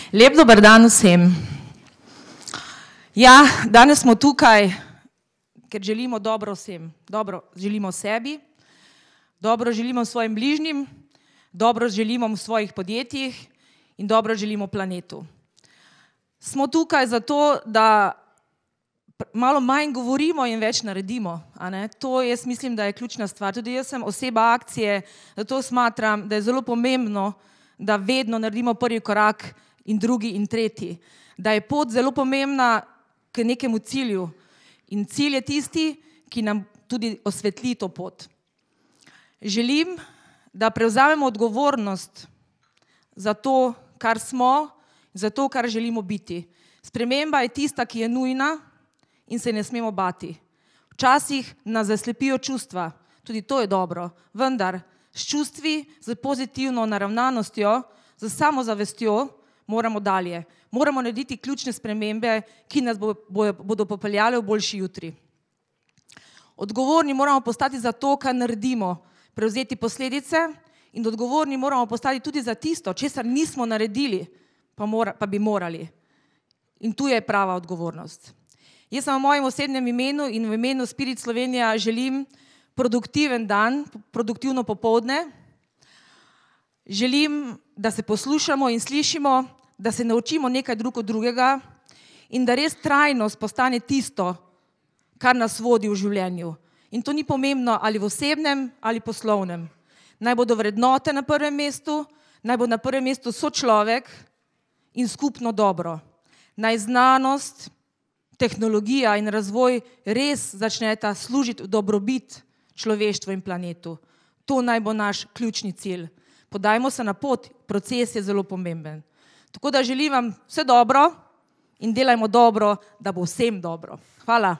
Lep dober dan vsem. Ja, danes smo tukaj, ker želimo dobro vsem. Dobro želimo sebi, dobro želimo svojim bližnjim, dobro želimo v svojih podjetjih in dobro želimo planetu. Smo tukaj zato, da malo manj govorimo in več naredimo. To jaz mislim, da je ključna stvar. Tudi jaz sem oseba akcije, zato smatram, da je zelo pomembno, da vedno naredimo prvi korak in drugi in tretji. Da je pot zelo pomembna k nekemu cilju. In cilj je tisti, ki nam tudi osvetli to pot. Želim, da prevzamemo odgovornost za to, kar smo, za to, kar želimo biti. Sprememba je tista, ki je nujna in se ne smemo bati. Včasih nas zaslepijo čustva, tudi to je dobro, vendar s čustvi, z pozitivno naravnanostjo, z samozavestjo moramo dalje. Moramo narediti ključne spremembe, ki nas bodo popeljale v boljši jutri. Odgovorni moramo postati za to, kar naredimo, prevzeti posledice in odgovorni moramo postati tudi za tisto, česar nismo naredili, pa bi morali. In tu je prava odgovornost. Jaz sem v mojem osebnem imenu in v imenu Spirit Slovenija želim produktiven dan, produktivno popoldne. Želim, da se poslušamo in slišimo, da se naučimo nekaj drug od drugega in da res trajnost postane tisto, kar nas vodi v življenju. In to ni pomembno ali v osebnem ali poslovnem. Naj bodo vrednote na prvem mestu, naj bo na prvem mestu sočlovek in skupno dobro. Naj znanost, tehnologija in razvoj res začneta služiti v dobrobit človeštvu in planetu. To naj bo naš ključni cilj. Podajmo se na pot, proces je zelo pomemben. Tako da želim vam vse dobro in delajmo dobro, da bo vsem dobro. Hvala.